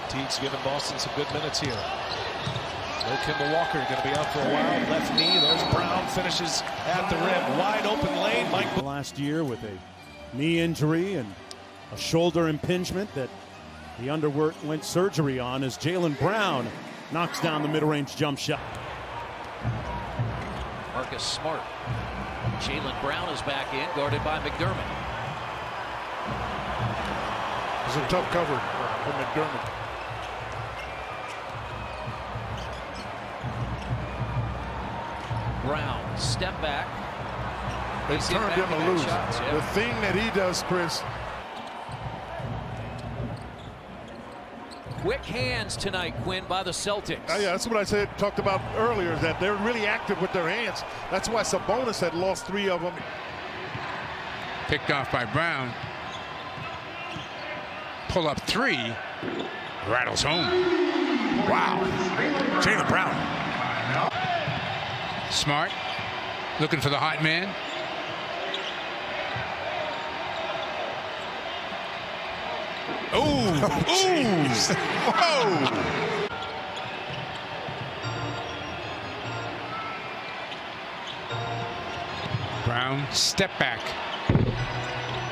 Teague's giving Boston some good minutes here. No Kemba Walker going to be out for a while. Left knee. There's Brown. Finishes at the rim. Wide open lane. Mike. Last year with a knee injury and a shoulder impingement that he underwent surgery on, as Jaylen Brown knocks down the mid-range jump shot. Marcus Smart. Jaylen Brown is back in, guarded by McDermott. It's a tough cover for McDermott. Brown, step back. They turned him loose. The thing that he does, Chris. Quick hands tonight, Quinn, by the Celtics. Yeah, that's what I talked about earlier, is that they're really active with their hands. That's why Sabonis had lost 3 of them. Picked off by Brown. Pull up 3. Rattles home. Wow. Jaylen Brown. Smart. Looking for the hot man. Oh, whoa! Brown, step back.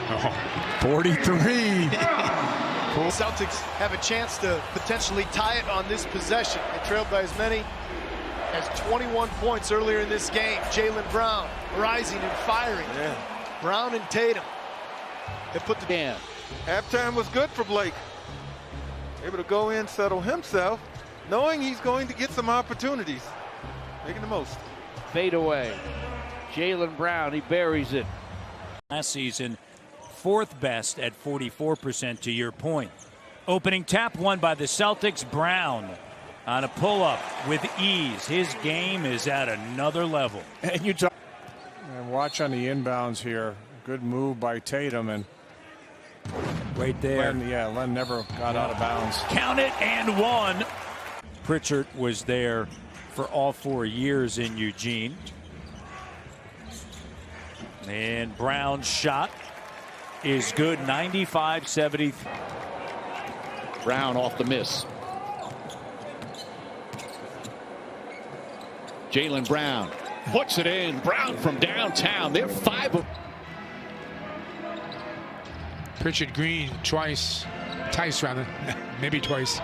Oh, 43. Celtics have a chance to potentially tie it on this possession. They trailed by as many as 21 points earlier in this game. Jaylen Brown rising and firing. Yeah. Brown and Tatum. They put the Dan. Halftime was good for Blake. Able to go in, settle himself, knowing he's going to get some opportunities. Making the most. Fade away. Jaylen Brown, he buries it. Last season, 4th best at 44%, to your point. Opening tap won by the Celtics. Brown on a pull-up with ease. His game is at another level. And watch on the inbounds here. Good move by Tatum, and right there. Len never got out of bounds. Count it, and 1. Pritchard was there for all 4 years in Eugene. And Brown's shot is good, 95-70. Brown off the miss. Jaylen Brown puts it in. Brown from downtown. They're 5 Pritchard Green twice. Tice, rather. Maybe twice.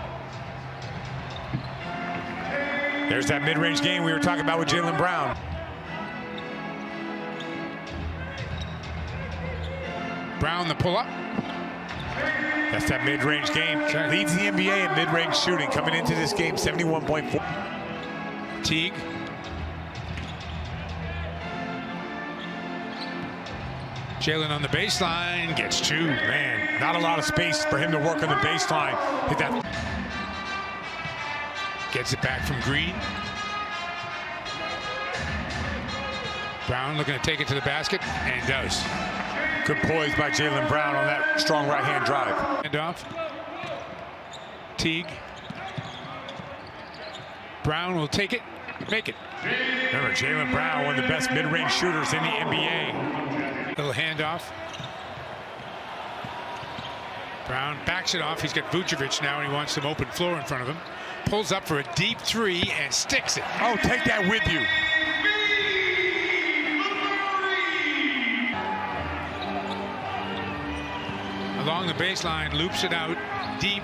There's that mid-range game we were talking about with Jaylen Brown. Brown the pull-up. That's that mid-range game. Leads the NBA in mid-range shooting coming into this game, 71.4. Teague. Jaylen on the baseline, gets 2. Man, not a lot of space for him to work on the baseline. Hit that. Gets it back from Green. Brown looking to take it to the basket, and does. Good poise by Jaylen Brown on that strong right-hand drive. Handoff. Teague. Brown will take it, make it. Remember, Jaylen Brown, one of the best mid-range shooters in the NBA. Little handoff. Brown backs it off. He's got Vucevic now, and he wants some open floor in front of him. Pulls up for a deep 3 and sticks it. Oh, take that with you. Along the baseline, loops it out deep.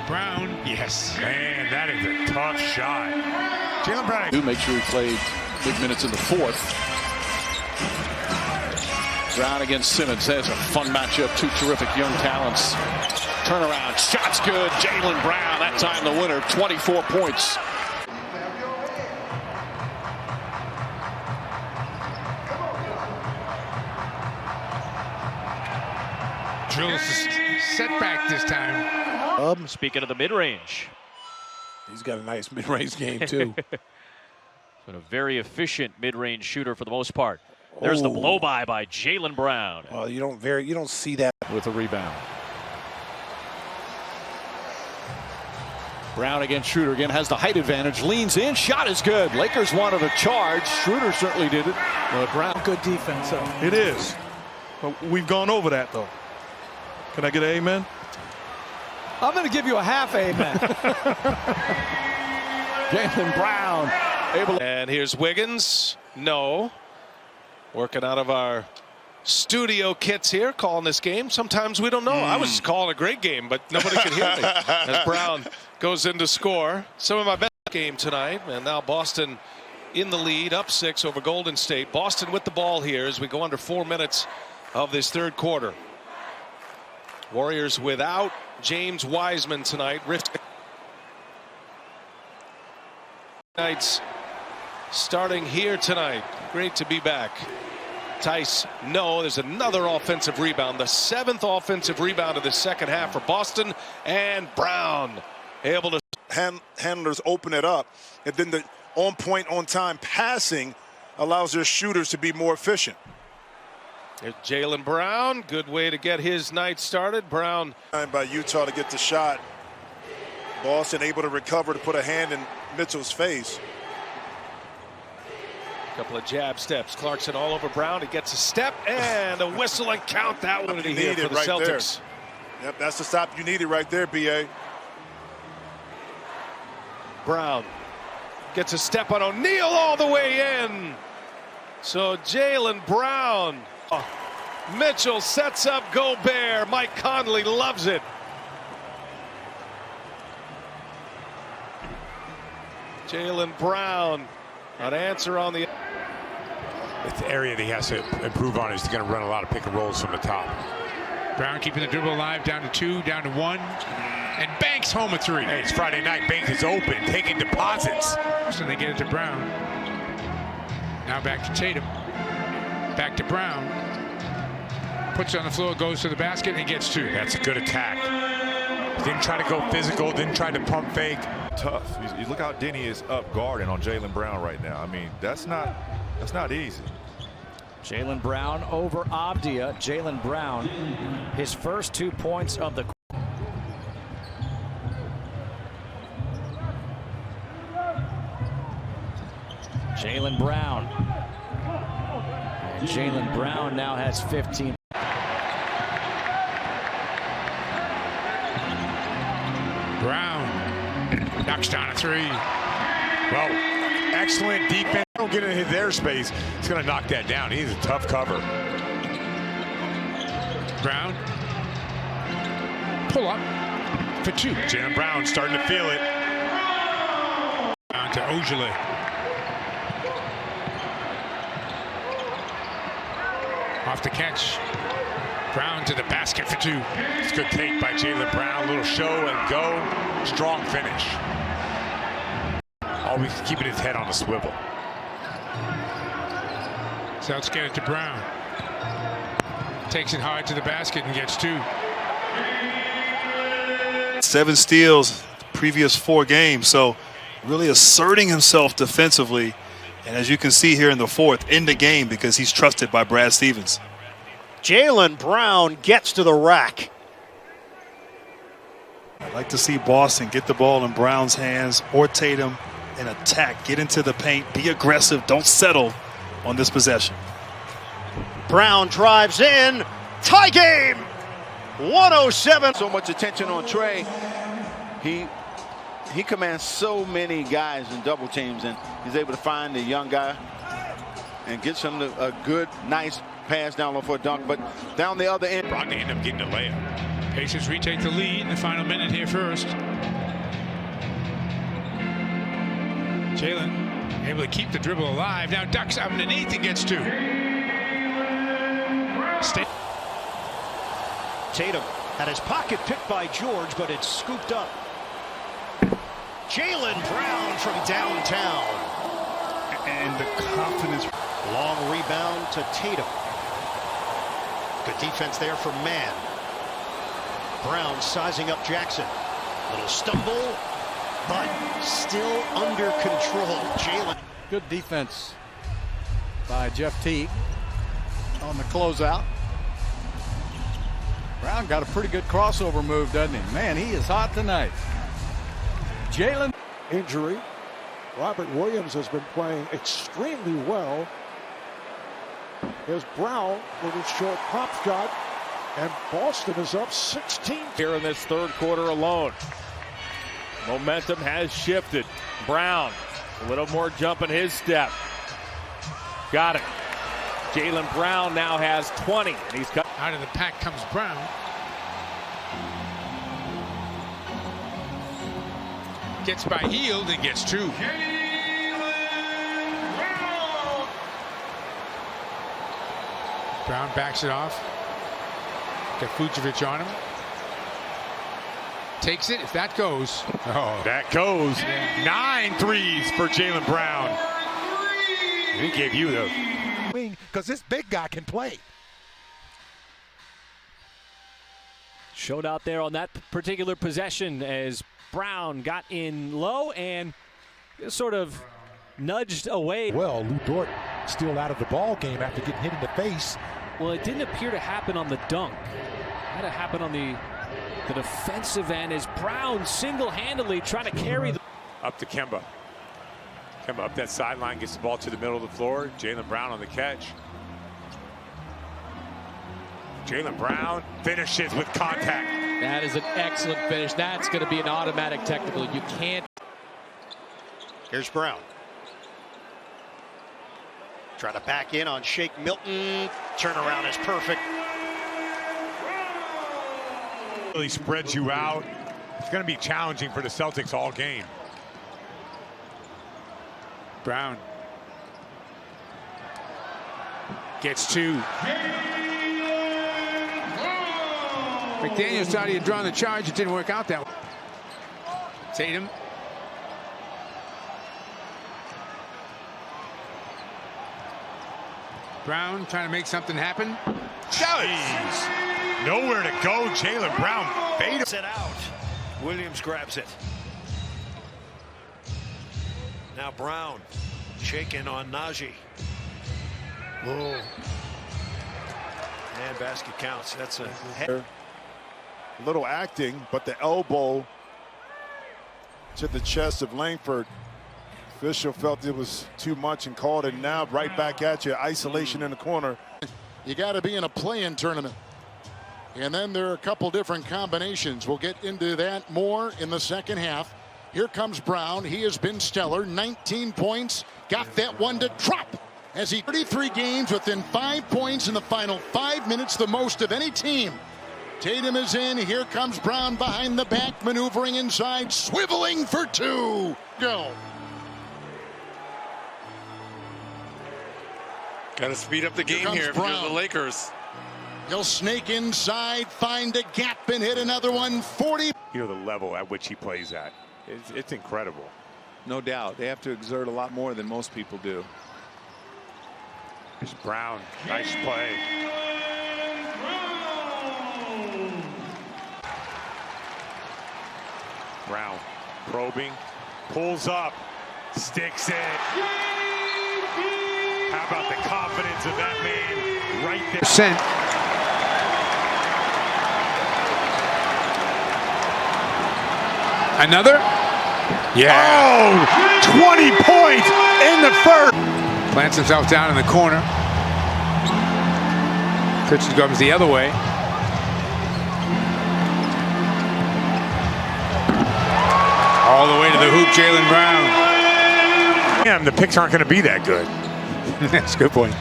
Brown, yes. Man, that is a tough shot. Jaylen Brown. to make sure he played big minutes in the 4th. Brown against Simmons. There's a fun matchup. 2 terrific young talents. Turnaround. Shot's good. Jaylen Brown, that time the winner. 24 points. Drills the setback this time. Speaking of the mid-range. He's got a nice mid-range game, too. Been a very efficient mid-range shooter for the most part. There's the blow-by Jaylen Brown. Well, you don't see that With a rebound. Brown against Schroeder. Again has the height advantage. Leans in. Shot is good. Lakers wanted a charge. Schroeder certainly did it. But Brown. good defense. It is. But we've gone over that, though. Can I get an amen? I'm going to give you a half amen. Jaylen Brown able. And here's Wiggins. No. Working out of our studio kits here, calling this game. Sometimes we don't know. I was calling a great game, but nobody could hear me. As Brown goes in to score. Some of my best game tonight. And now Boston in the lead, up 6 over Golden State. Boston with the ball here as we go under 4 minutes of this third quarter. Warriors without James Wiseman tonight. Nights starting here tonight. Great to be back. Tice, no. There's another offensive rebound. The 7th offensive rebound of the second half for Boston. And Brown able to. Handlers open it up. And then the on-point, on-time passing allows their shooters to be more efficient. There's Jaylen Brown. Good way to get his night started. Brown. By Utah to get the shot. Boston able to recover to put a hand in Mitchell's face. A couple of jab steps. Clarkson all over Brown. He gets a step and a whistle and count. That one here for the right Celtics. There. Yep, that's the stop you needed right there, B.A. Brown gets a step on O'Neal all the way in. So Jaylen Brown. Mitchell sets up Gobert. Mike Conley loves it. Jaylen Brown, an answer on the. It's the area that he has to improve on. Is going to run a lot of pick and rolls from the top. Brown keeping the dribble alive, down to 2, down to 1. And Banks home a 3. Hey, it's Friday night. Banks is open, taking deposits. So they get it to Brown. Now back to Tatum. Back to Brown. Puts it on the floor, goes to the basket, and gets 2. That's a good attack. Didn't try to go physical, didn't try to pump fake. Tough. You look how Denny is up guarding on Jaylen Brown right now. I mean, that's not easy. Jaylen Brown over Avdia. Jaylen Brown, his first 2 points of the. Jaylen Brown. And Jaylen Brown now has 15. Brown knocks down a 3. Well, excellent defense. Don't get into his airspace. He's going to knock that down. He's a tough cover. Brown. Pull up for 2. Jaylen Brown starting to feel it. Down to Ojale. Off the catch. Brown to the basket for 2. It's a good take by Jaylen Brown. A little show and go. Strong finish. Always keeping his head on the swivel. Celtics get it to Brown. Takes it hard to the basket and gets 2. 7 steals previous 4 games, so really asserting himself defensively. And as you can see here in the 4th, in the game, because he's trusted by Brad Stevens. Jaylen Brown gets to the rack. I'd like to see Boston get the ball in Brown's hands or Tatum and attack, get into the paint, be aggressive, don't settle on this possession. Brown drives in, tie game, 107. So much attention on Trey. He commands so many guys in double teams, and he's able to find the young guy and gets him a good, nice pass down low for a dunk, but down the other end. Brogdon ended up getting a layup. Pacers retake the lead in the final minute here first. Jaylen able to keep the dribble alive. Now ducks underneath and gets 2. Tatum had his pocket picked by George, but it's scooped up. Jaylen Brown from downtown. And the confidence. Long rebound to Tatum. Good defense there for Mann. Brown sizing up Jackson. Little stumble, but still under control. Jaylen. Good defense by Jeff Teague on the closeout. Brown got a pretty good crossover move, doesn't he? Man, he is hot tonight. Jaylen. Injury. Robert Williams has been playing extremely well. Here's Brown with his short pop shot. And Boston is up 16 here in this third quarter alone. Momentum has shifted. Brown, a little more jump in his step. Got it. Jaylen Brown now has 20, and he's got. Out of the pack comes Brown. Gets by Hield and gets 2. Brown backs it off. Got Vucevic on him. Takes it. If that goes. Oh, that goes. 9 threes for Jaylen Brown. He gave you the wing because this big guy can play. Showed out there on that particular possession as Brown got in low and sort of nudged away. Well, Lou Dort still out of the ball game after getting hit in the face. Well, it didn't appear to happen on the dunk. It had to happen on the defensive end as Brown single-handedly trying to carry the. up to Kemba. Kemba up that sideline, gets the ball to the middle of the floor. Jaylen Brown on the catch. Jaylen Brown finishes with contact. That is an excellent finish. That's going to be an automatic technical. You can't. Here's Brown. Try to back in on Shake Milton. Turnaround is perfect. Really spreads you out. It's going to be challenging for the Celtics all game. Brown gets 2. McDaniels thought he had drawn the charge. It didn't work out that way. Tatum. Brown trying to make something happen. Jeez. Nowhere to go. Jaylen Brown fades it out. Williams grabs it. Now Brown shaking on Najee. Whoa. And basket counts. That's a little acting, but the elbow to the chest of Langford. Official felt it was too much and called it. Now right back at you. Isolation in the corner. You got to be in a play-in tournament. And then there are a couple different combinations. We'll get into that more in the second half. Here comes Brown. He has been stellar. 19 points. Got that one to drop as he 33 games within 5 points in the final 5 minutes, the most of any team. Tatum is in. Here comes Brown behind the back, maneuvering inside, swiveling for 2. Go. Got to speed up the game here for the Lakers. He'll snake inside, find a gap, and hit another one. 40. You know the level at which he plays at. It's incredible. No doubt. They have to exert a lot more than most people do. There's Brown. Nice play. Brown probing, pulls up, sticks it. How about the confidence of that man right there? Another? Yeah. Oh, 20 points in the first. Plants himself down in the corner. Pitch comes the other way. All the way to the hoop, Jaylen Brown. Damn, the picks aren't going to be that good. That's a good point.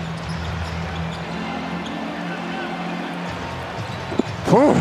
Whew.